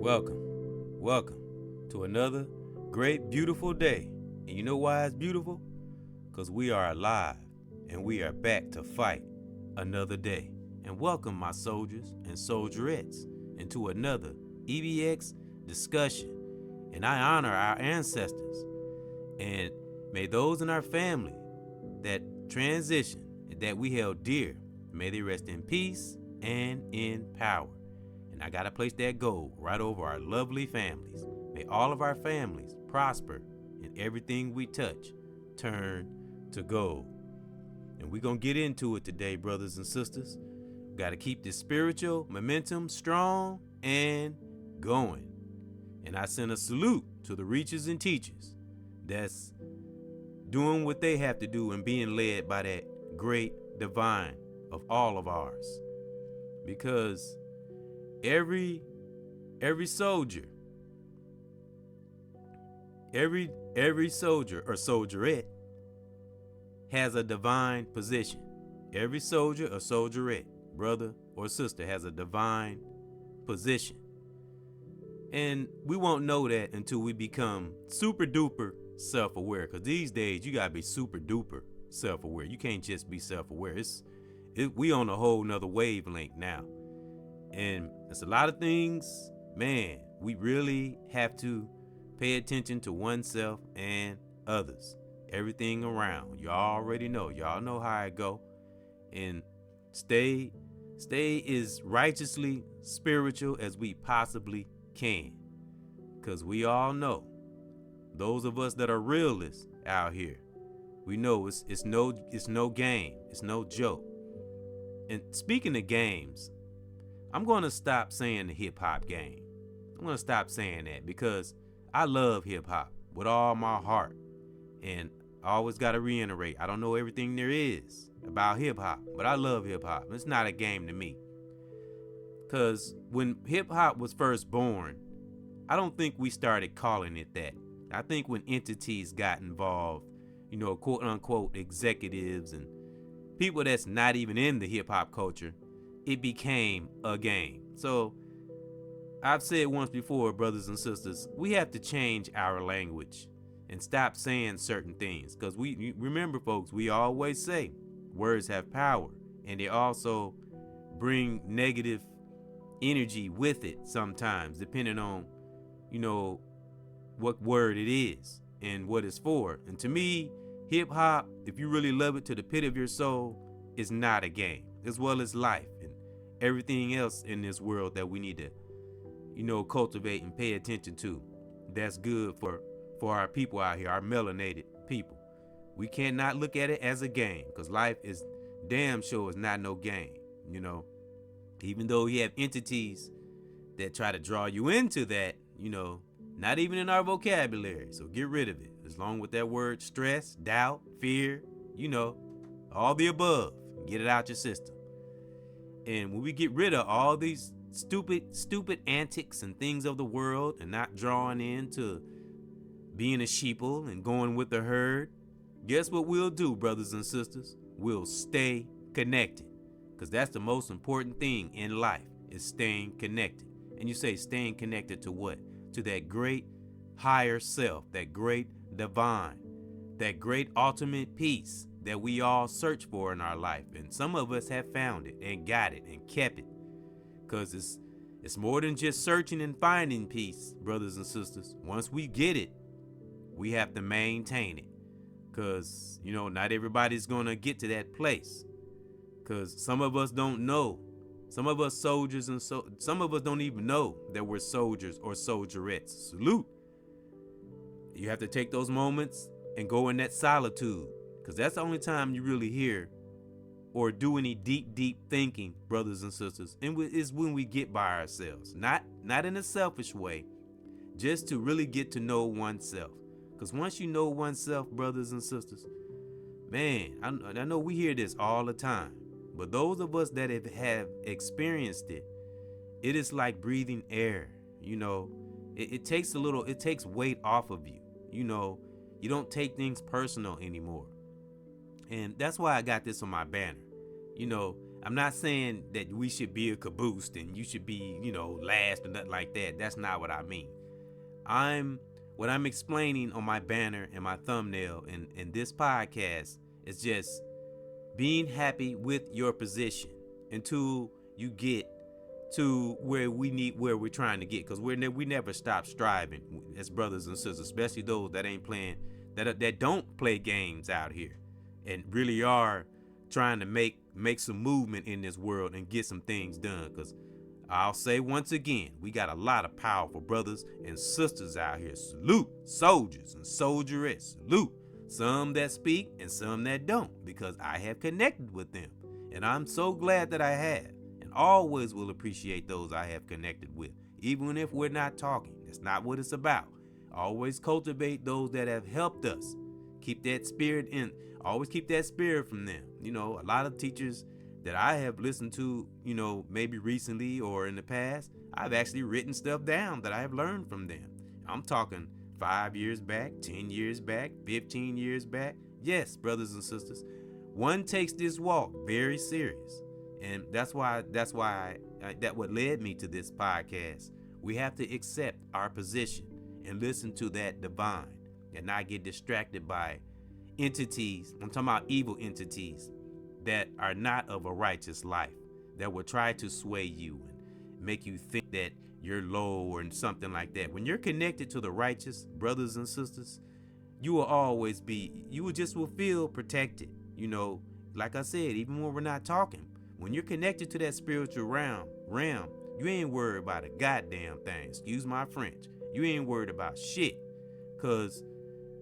Welcome to another great, beautiful day. And you know why it's beautiful? Because we are alive and we are back to fight another day. And welcome, my soldiers and soldierettes, into another EBX discussion. And I honor our ancestors. And may those in our family that transition that we held dear, may they rest in peace and in power. And I gotta place that gold right over our lovely families. May all of our families prosper and everything we touch turn to gold. And we're gonna get into it today, brothers and sisters. We gotta keep this spiritual momentum strong and going. And I send a salute to the reachers and teachers that's doing what they have to do and being led by that great divine of all of ours. Because every soldier, every soldier or soldierette has a divine position. Every soldier or soldierette, brother or sister, has a divine position. And we won't know that until we become super duper self-aware. Because these days you gotta be super duper self-aware. You can't just be self-aware. We on a whole nother wavelength now. And it's a lot of things, man, we really have to pay attention to oneself and others. Everything around. You already know. Y'all know how I go. And stay as righteously spiritual as we possibly can. Because we all know, those of us that are realists out here, we know it's no game. It's no joke. And speaking of games, I'm going to stop saying the hip hop game. I'm going to stop saying that because I love hip hop with all my heart. And I always got to reiterate, I don't know everything there is about hip hop, but I love hip hop. It's not a game to me. Because when hip hop was first born, I don't think we started calling it that. I think when entities got involved, quote unquote executives and people that's not even in the hip hop culture, it became a game. So I've said once before, brothers and sisters, we have to change our language and stop saying certain things. Because we remember, folks, we always say words have power, and they also bring negative energy with it sometimes, depending on, what word it is and what it's for. And to me, hip hop, if you really love it to the pit of your soul, is not a game, as well as life and everything else in this world that we need to, cultivate and pay attention to. That's good for our people out here, our melanated people. We cannot look at it as a game, because life is damn sure is not no game, Even though you have entities that try to draw you into that, not even in our vocabulary. So get rid of it. As long with that word stress, doubt, fear, all the above. Get it out your system. And when we get rid of all these stupid antics and things of the world and not drawing into being a sheeple and going with the herd, guess what we'll do, brothers and sisters? We'll stay connected. Because that's the most important thing in life, is staying connected. And you say staying connected to what? To that great higher self, that great divine, that great ultimate peace that we all search for in our life. And some of us have found it and got it and kept it. Because it's more than just searching and finding peace, brothers and sisters. Once we get it, we have to maintain it. Because, not everybody's going to get to that place. Because some of us don't know. Some of us soldiers and some of us don't even know that we're soldiers or soldierettes. Salute. You have to take those moments and go in that solitude. Because that's the only time you really hear or do any deep thinking, brothers and sisters. And is when we get by ourselves. Not in a selfish way. Just to really get to know oneself. Because once you know oneself, brothers and sisters, man, I know we hear this all the time. But those of us that have experienced it, it is like breathing air. It takes weight off of you. You don't take things personal anymore. And that's why I got this on my banner. I'm not saying that we should be a caboose and you should be, last or nothing like that. That's not what I mean. What I'm explaining on my banner and my thumbnail in this podcast is just being happy with your position until you get to where we're trying to get, because we never stop striving as brothers and sisters, especially those that ain't playing, that don't play games out here and really are trying to make some movement in this world and get some things done. Because I'll say once again, we got a lot of powerful brothers and sisters out here. Salute soldiers and soldierettes. Salute some that speak and some that don't, because I have connected with them, and I'm so glad that I have, and always will appreciate those I have connected with, even if we're not talking. That's not what it's about. Always cultivate those that have helped us. Keep that spirit in. Always keep that spirit from them. A lot of teachers that I have listened to, maybe recently or in the past, I've actually written stuff down that I have learned from them. I'm talking 5 years back, 10 years back, 15 years back. Yes, brothers and sisters, one takes this walk very serious. And that's what led me to this podcast. We have to accept our position and listen to that divine and not get distracted by entities. I'm talking about evil entities that are not of a righteous life, that will try to sway you and make you think that you're low or something like that. When you're connected to the righteous, brothers and sisters, you will feel protected. Like I said, even when we're not talking, when you're connected to that spiritual realm, you ain't worried about a goddamn thing. Excuse my French. You ain't worried about shit, because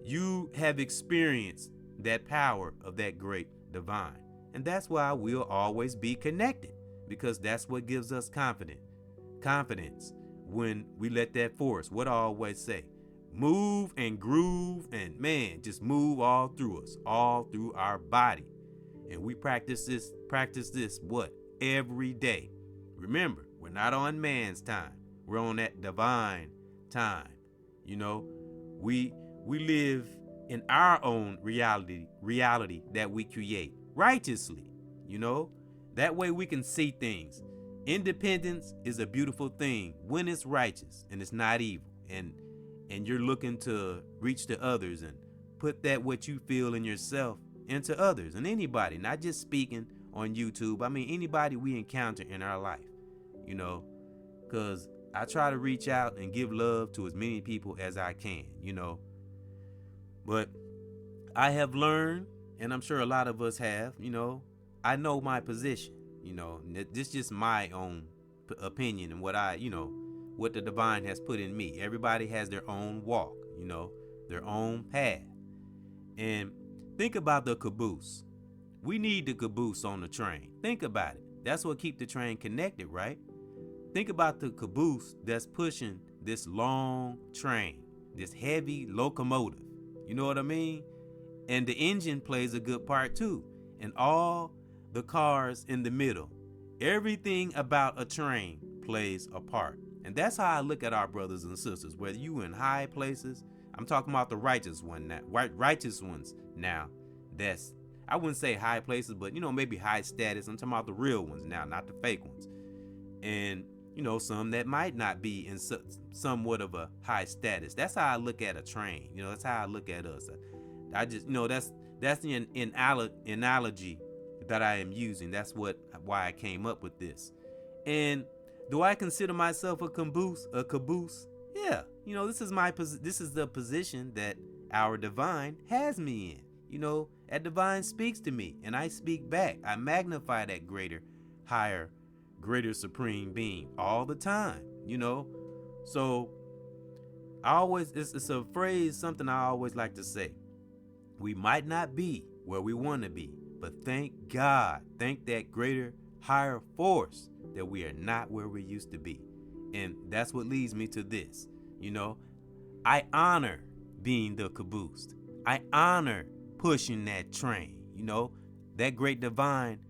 you have experienced that power of that great divine. And that's why we'll always be connected, because that's what gives us confidence when we let that force, what I always say, move and groove, and man, just move all through us, all through our body. And we practice this what? Every day. Remember, we're not on man's time. We're on that divine time. We live in our own reality that we create righteously. That way we can see things. Independence is a beautiful thing when it's righteous and it's not evil, and you're looking to reach to others and put that what you feel in yourself into others, and anybody, not just speaking on YouTube. I mean anybody we encounter in our life, because I try to reach out and give love to as many people as I can, but I have learned, and I'm sure a lot of us have, I know my position, this is just my own opinion and what the divine has put in me. Everybody has their own walk, their own path. And think about the caboose. We need the caboose on the train. Think about it. That's what keeps the train connected, right? Think about the caboose that's pushing this long train, this heavy locomotive. You know what I mean? And the engine plays a good part too. And all the cars in the middle. Everything about a train plays a part. And that's how I look at our brothers and sisters. Whether you in high places, I'm talking about the righteous ones now. That's, I wouldn't say high places, but maybe high status. I'm talking about the real ones now, not the fake ones. And some that might not be in somewhat of a high status. That's how I look at a train. That's how I look at us. I just, that's the analogy that I am using. That's why I came up with this. And do I consider myself a caboose? Yeah. This is the position that our divine has me in. That divine speaks to me and I speak back. I magnify that greater, higher, greater supreme being all the time, So it's a phrase, something I always like to say. We might not be where we want to be, but thank God, thank that greater, higher force that we are not where we used to be. And that's what leads me to this. I honor being the caboose. I honor pushing that train. That great divine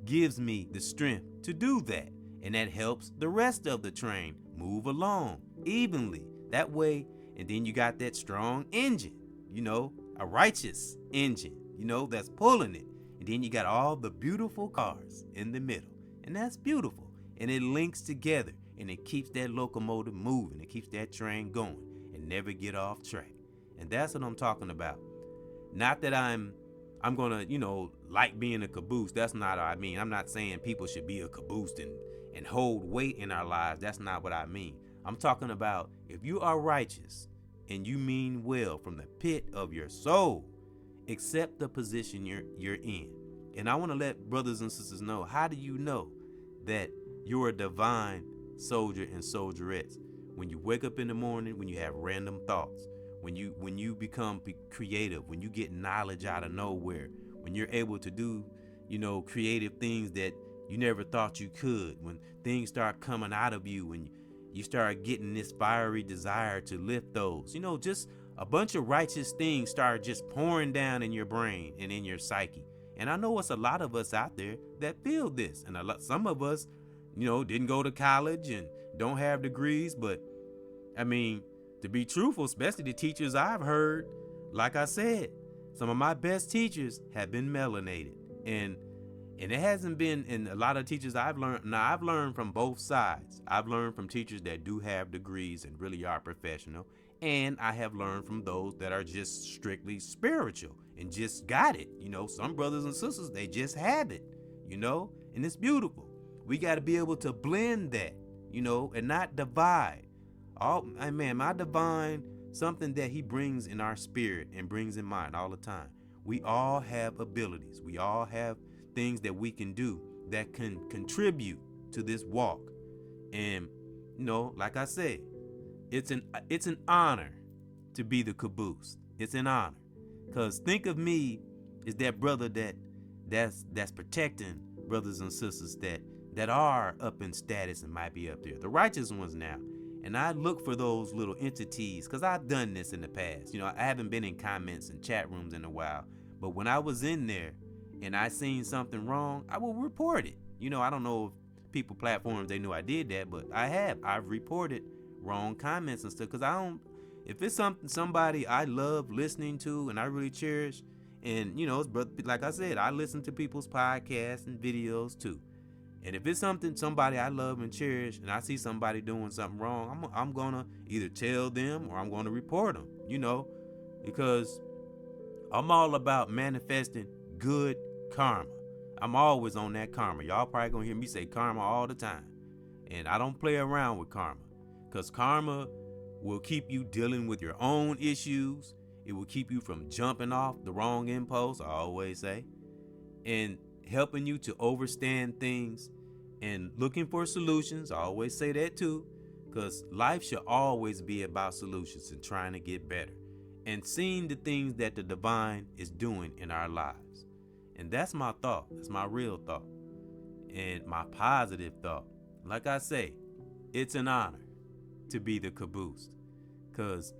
gives me the strength to do that. And that helps the rest of the train move along evenly. That way, and then you got that strong engine, a righteous engine, that's pulling it. And then you got all the beautiful cars in the middle. And that's beautiful. And it links together and it keeps that locomotive moving. It keeps that train going and never get off track. And that's what I'm talking about. Not that I'm gonna, like being a caboose. That's not what I mean. I'm not saying people should be a caboose and hold weight in our lives. That's not what I mean. I'm talking about if you are righteous and you mean well from the pit of your soul, accept the position you're in. And I want to let brothers and sisters know, how do you know that you're a divine soldier and soldierettes? When you wake up in the morning, when you have random thoughts, when you become creative, when you get knowledge out of nowhere, when you're able to do, creative things that you never thought you could, when things start coming out of you, when you start getting this fiery desire to lift those, just a bunch of righteous things start just pouring down in your brain and in your psyche. And I know it's a lot of us out there that feel this, and some of us, didn't go to college and don't have degrees, but I mean, to be truthful, especially the teachers I've heard, like I said, some of my best teachers have been melanated. And it hasn't been, in a lot of teachers I've learned. Now, I've learned from both sides. I've learned from teachers that do have degrees and really are professional. And I have learned from those that are just strictly spiritual and just got it. Some brothers and sisters, they just have it, and it's beautiful. We got to be able to blend that, and not divide. My divine, something that he brings in our spirit and brings in mind all the time. We all have abilities. We all have things that we can do that can contribute to this walk. And, like I said, it's an honor to be the caboose. It's an honor. Because think of me as that brother that's protecting brothers and sisters that are up in status and might be up there. The righteous ones now. And I look for those little entities, because I've done this in the past. I haven't been in comments and chat rooms in a while. But when I was in there and I seen something wrong, I will report it. I don't know if people platforms, they knew I did that, but I've reported wrong comments and stuff, because if it's somebody I love listening to and I really cherish, and like I said, I listen to people's podcasts and videos too. And if it's somebody I love and cherish, and I see somebody doing something wrong, I'm gonna either tell them or I'm gonna report them, because I'm all about manifesting good karma. I'm always on that karma. Y'all probably gonna hear me say karma all the time. And I don't play around with karma, because karma will keep you dealing with your own issues. It will keep you from jumping off the wrong impulse, I always say, and helping you to overstand things and looking for solutions. I always say that too, because life should always be about solutions and trying to get better and seeing the things that the divine is doing in our lives. And that's my thought. That's my real thought and my positive thought. Like I say, it's an honor to be the caboose, because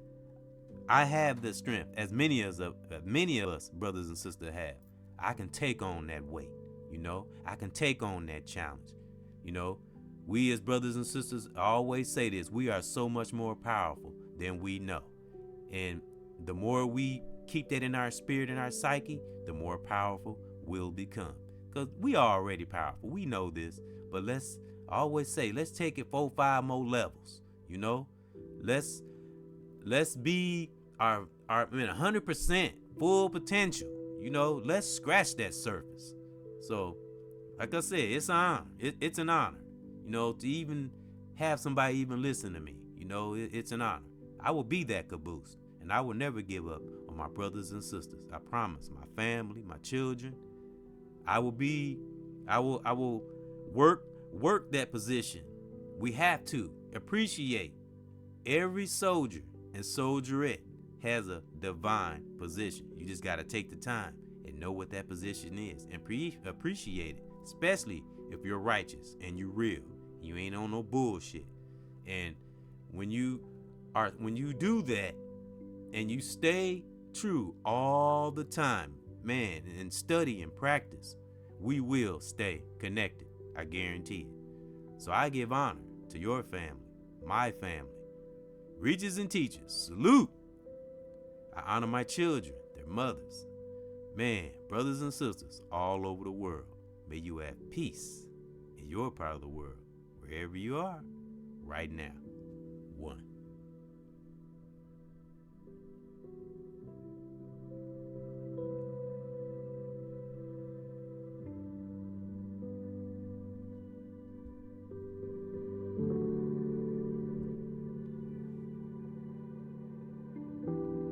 I have the strength, as many of us brothers and sisters have. I can take on that weight, I can take on that challenge. We as brothers and sisters always say this: we are so much more powerful than we know. And the more we keep that in our spirit and our psyche, the more powerful we'll become. Because we are already powerful. We know this. But let's take it 4-5 more levels. Let's be our 100% full potential. Let's scratch that surface. So, like I said, it's an honor. It's an honor, to even have somebody even listen to me. It's an honor. I will be that caboose, and I will never give up on my brothers and sisters. I promise. My family, my children. I will work that position. We have to appreciate every soldier and soldierette has a divine position. You just got to take the time and know what that position is and appreciate it, especially if you're righteous and you're real. You ain't on no bullshit. And when you do that and you stay true all the time, man, and study and practice, we will stay connected. I guarantee it. So I give honor to your family, my family. Regents and teachers, salute. I honor my children, their mothers. Man, brothers and sisters all over the world, may you have peace in your part of the world, wherever you are, right now. One.